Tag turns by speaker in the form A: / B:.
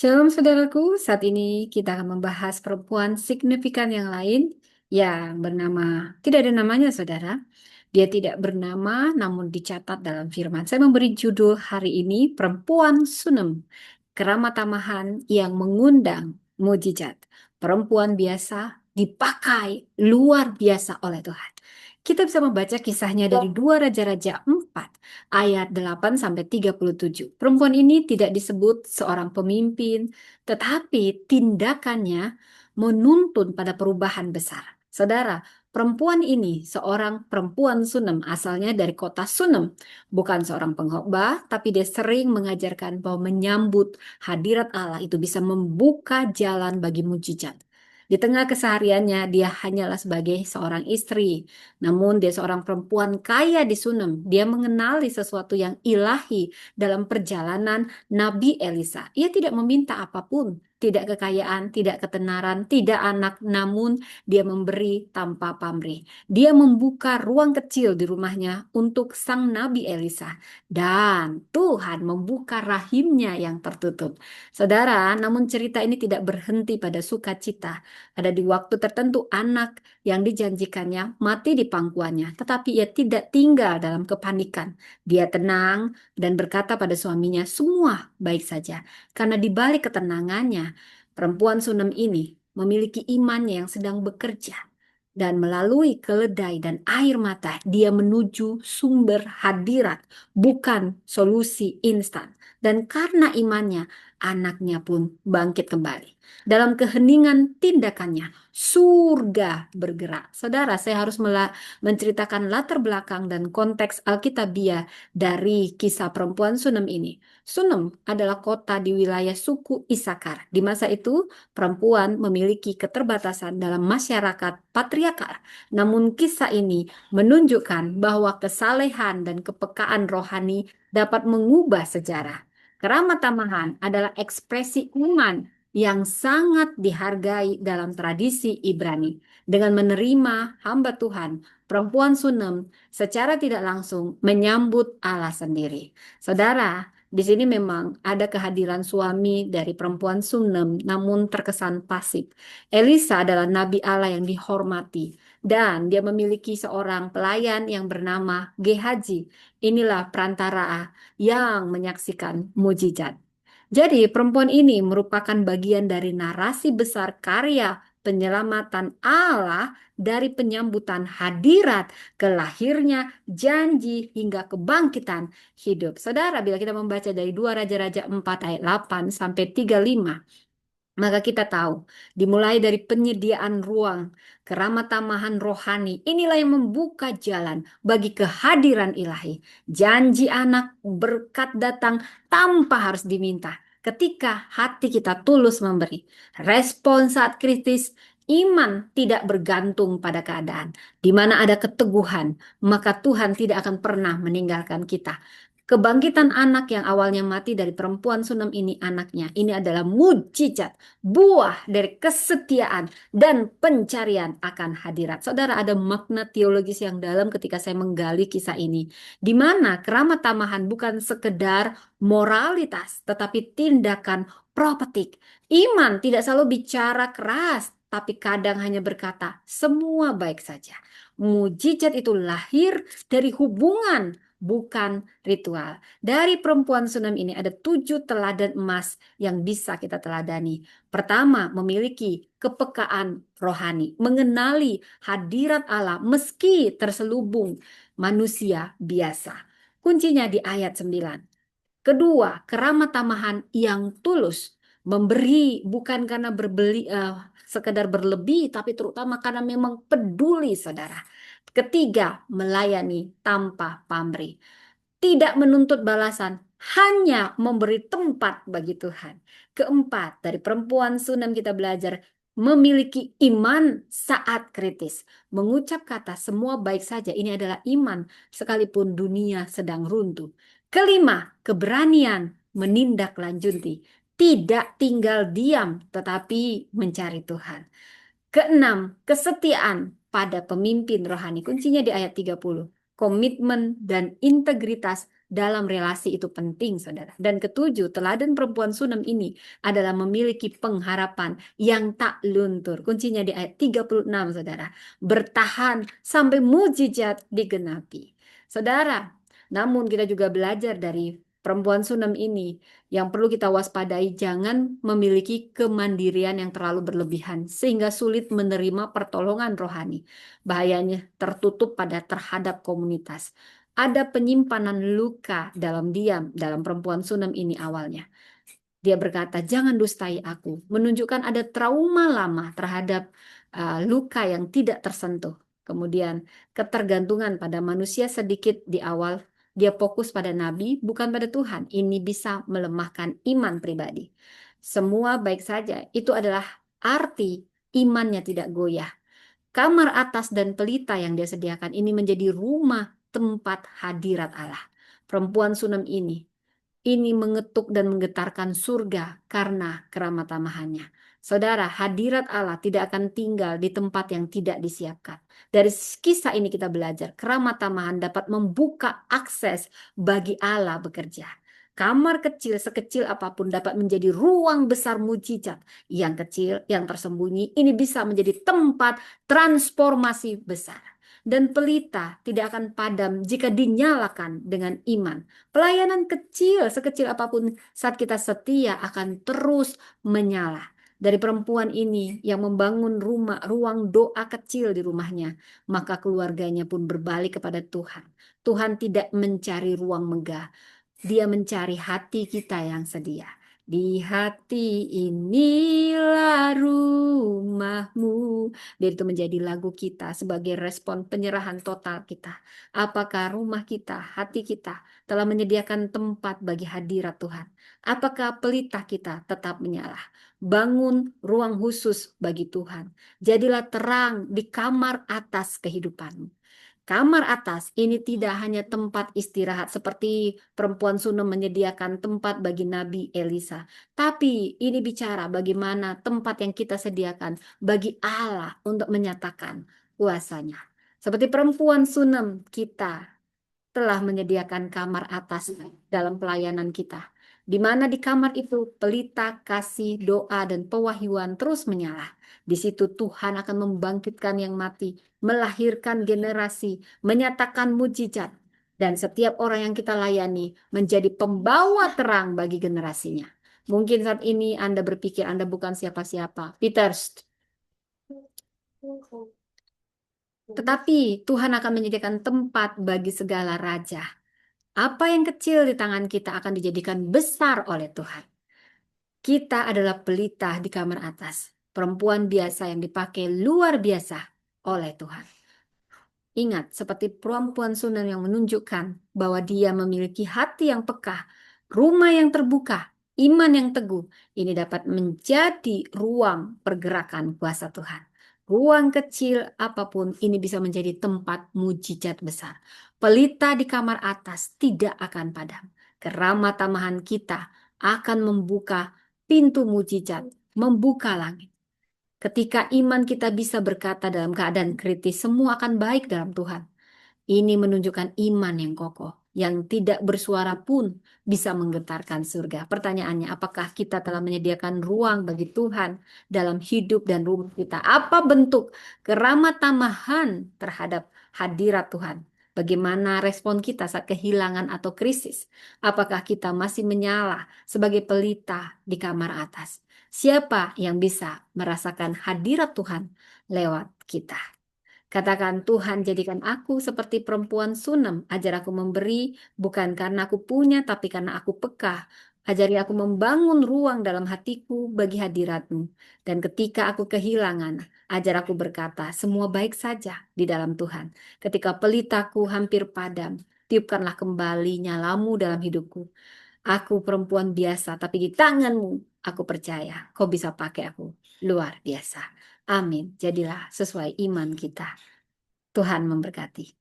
A: Shalom saudaraku, saat ini kita akan membahas perempuan signifikan yang lain yang bernama, tidak ada namanya saudara. Dia tidak bernama namun dicatat dalam firman. Saya memberi judul hari ini Perempuan Sunem, Keramat Tamahan yang Mengundang Mujizat. Perempuan biasa dipakai luar biasa oleh Tuhan. Kita bisa membaca kisahnya dari 2 Raja-Raja 4 ayat 8 sampai 37. Perempuan ini tidak disebut seorang pemimpin, tetapi tindakannya menuntun pada perubahan besar. Saudara, perempuan ini seorang perempuan Sunem, asalnya dari kota Sunem, bukan seorang pengkhotbah, tapi dia sering mengajarkan bahwa menyambut hadirat Allah itu bisa membuka jalan bagi mujizat. Di tengah kesehariannya, dia hanyalah sebagai seorang istri. Namun dia seorang perempuan kaya di Sunem. Dia mengenali sesuatu yang ilahi dalam perjalanan Nabi Elisa. Ia tidak meminta apapun, tidak kekayaan, tidak ketenaran, tidak anak, namun dia memberi tanpa pamrih. Dia membuka ruang kecil di rumahnya untuk sang Nabi Elisa. Dan Tuhan membuka rahimnya yang tertutup. Saudara, namun cerita ini tidak berhenti pada sukacita. Ada di waktu tertentu anak yang dijanjikannya mati di pangkuannya, tetapi ia tidak tinggal dalam kepanikan. Dia tenang dan berkata pada suaminya, "Semua baik saja." Karena di balik ketenangannya, perempuan Sunem ini memiliki imannya yang sedang bekerja. Dan melalui keledai dan air mata, dia menuju sumber hadirat, bukan solusi instan. Dan karena imannya, anaknya pun bangkit kembali. Dalam keheningan tindakannya, surga bergerak. Saudara, saya harus menceritakan latar belakang dan konteks Alkitabiah dari kisah perempuan Sunem ini. Sunem adalah kota di wilayah suku Isakar. Di masa itu, perempuan memiliki keterbatasan dalam masyarakat patriarkal. Namun kisah ini menunjukkan bahwa kesalehan dan kepekaan rohani dapat mengubah sejarah. Keramat tamahan adalah ekspresi iman yang sangat dihargai dalam tradisi Ibrani. Dengan menerima hamba Tuhan, perempuan Sunem secara tidak langsung menyambut Allah sendiri. Saudara, di sini memang ada kehadiran suami dari perempuan Sunem, namun terkesan pasif. Elisa adalah nabi Allah yang dihormati, dan dia memiliki seorang pelayan yang bernama Gehazi. Inilah perantara yang menyaksikan mujizat. Jadi, perempuan ini merupakan bagian dari narasi besar karya penyelamatan Allah dari penyambutan hadirat ke lahirnya janji hingga kebangkitan hidup. Saudara, bila kita membaca dari 2 Raja-Raja 4 ayat 8 sampai 35, maka kita tahu dimulai dari penyediaan ruang, keramat tamahan rohani. Inilah yang membuka jalan bagi kehadiran ilahi. Janji anak, berkat datang tanpa harus diminta. Ketika hati kita tulus memberi, respon saat kritis, iman tidak bergantung pada keadaan. Di mana ada keteguhan, maka Tuhan tidak akan pernah meninggalkan kita. Kebangkitan anak yang awalnya mati dari perempuan Sunem ini anaknya. Ini adalah mujizat, buah dari kesetiaan dan pencarian akan hadirat. Saudara, ada makna teologis yang dalam ketika saya menggali kisah ini. Di mana keramat tamahan bukan sekedar moralitas, tetapi tindakan propetik. Iman tidak selalu bicara keras, tapi kadang hanya berkata, semua baik saja. Mujizat itu lahir dari hubungan, bukan ritual. Dari perempuan Sunem ini ada 7 teladan emas yang bisa kita teladani. Pertama, memiliki kepekaan rohani, mengenali hadirat Allah meski terselubung manusia biasa. Kuncinya di ayat 9. Kedua, keramat tamahan yang tulus, memberi bukan karena sekedar berlebih, tapi terutama karena memang peduli, saudara. Ketiga, melayani tanpa pamrih. Tidak menuntut balasan, hanya memberi tempat bagi Tuhan. Keempat, dari perempuan Sunem kita belajar memiliki iman saat kritis. Mengucap kata semua baik saja, ini adalah iman sekalipun dunia sedang runtuh. Kelima, keberanian menindaklanjuti. Tidak tinggal diam, tetapi mencari Tuhan. Keenam, kesetiaan pada pemimpin rohani. Kuncinya di ayat 30. Komitmen dan integritas dalam relasi itu penting, saudara. Dan ketujuh, teladan perempuan Sunem ini adalah memiliki pengharapan yang tak luntur. Kuncinya di ayat 36, saudara. Bertahan sampai mujizat digenapi. Saudara, namun kita juga belajar dari perempuan Sunem ini yang perlu kita waspadai, jangan memiliki kemandirian yang terlalu berlebihan sehingga sulit menerima pertolongan rohani. Bahayanya tertutup terhadap komunitas. Ada penyimpanan luka dalam diam dalam perempuan Sunem ini awalnya. Dia berkata, jangan dustai aku. Menunjukkan ada trauma lama terhadap luka yang tidak tersentuh. Kemudian ketergantungan pada manusia sedikit di awal. Dia fokus pada nabi, bukan pada Tuhan. Ini bisa melemahkan iman pribadi. Semua baik saja. Itu adalah arti imannya tidak goyah. Kamar atas dan pelita yang dia sediakan ini menjadi rumah tempat hadirat Allah. Perempuan Sunem ini mengetuk dan menggetarkan surga karena keramat tamahannya. Saudara, hadirat Allah tidak akan tinggal di tempat yang tidak disiapkan. Dari kisah ini kita belajar, keramat tamahan dapat membuka akses bagi Allah bekerja. Kamar kecil sekecil apapun dapat menjadi ruang besar mujizat. Yang kecil, yang tersembunyi, ini bisa menjadi tempat transformasi besar. Dan pelita tidak akan padam jika dinyalakan dengan iman. Pelayanan kecil, sekecil apapun saat kita setia akan terus menyala. Dari perempuan ini yang membangun ruang doa kecil di rumahnya, maka keluarganya pun berbalik kepada Tuhan. Tuhan tidak mencari ruang megah, Dia mencari hati kita yang sedia. Di hati inilah rumahmu. Dan itu menjadi lagu kita sebagai respon penyerahan total kita. Apakah rumah kita, hati kita telah menyediakan tempat bagi hadirat Tuhan? Apakah pelita kita tetap menyala? Bangun ruang khusus bagi Tuhan. Jadilah terang di kamar atas kehidupanmu. Kamar atas ini tidak hanya tempat istirahat seperti perempuan Sunem menyediakan tempat bagi Nabi Elisa. Tapi ini bicara bagaimana tempat yang kita sediakan bagi Allah untuk menyatakan kuasanya. Seperti perempuan Sunem, kita telah menyediakan kamar atas dalam pelayanan kita. Di mana di kamar itu pelita, kasih, doa, dan pewahyuan terus menyala. Di situ Tuhan akan membangkitkan yang mati, melahirkan generasi, menyatakan mujizat. Dan setiap orang yang kita layani menjadi pembawa terang bagi generasinya. Mungkin saat ini Anda berpikir Anda bukan siapa-siapa. Peter, tetapi Tuhan akan menyediakan tempat bagi segala raja. Apa yang kecil di tangan kita akan dijadikan besar oleh Tuhan. Kita adalah pelita di kamar atas. Perempuan biasa yang dipakai luar biasa oleh Tuhan. Ingat, seperti perempuan Sunan yang menunjukkan bahwa dia memiliki hati yang peka, rumah yang terbuka, iman yang teguh. Ini dapat menjadi ruang pergerakan kuasa Tuhan. Ruang kecil apapun ini bisa menjadi tempat mujizat besar. Pelita di kamar atas tidak akan padam. Keramat tamahan kita akan membuka pintu mujizat, membuka langit. Ketika iman kita bisa berkata dalam keadaan kritis, semua akan baik dalam Tuhan. Ini menunjukkan iman yang kokoh, yang tidak bersuara pun bisa menggetarkan surga. Pertanyaannya, apakah kita telah menyediakan ruang bagi Tuhan dalam hidup dan rumah kita? Apa bentuk keramat tamahan terhadap hadirat Tuhan? Bagaimana respon kita saat kehilangan atau krisis? Apakah kita masih menyala sebagai pelita di kamar atas? Siapa yang bisa merasakan hadirat Tuhan lewat kita? Katakan, Tuhan jadikan aku seperti perempuan Sunem. Ajar aku memberi bukan karena aku punya, tapi karena aku peka. Ajari aku membangun ruang dalam hatiku bagi hadirat-Mu. Dan ketika aku kehilangan, ajar aku berkata, semua baik saja di dalam Tuhan. Ketika pelitaku hampir padam, tiupkanlah kembali nyalamu dalam hidupku. Aku perempuan biasa, tapi di tangan-Mu aku percaya Kau bisa pakai aku luar biasa. Amin. Jadilah sesuai iman kita. Tuhan memberkati.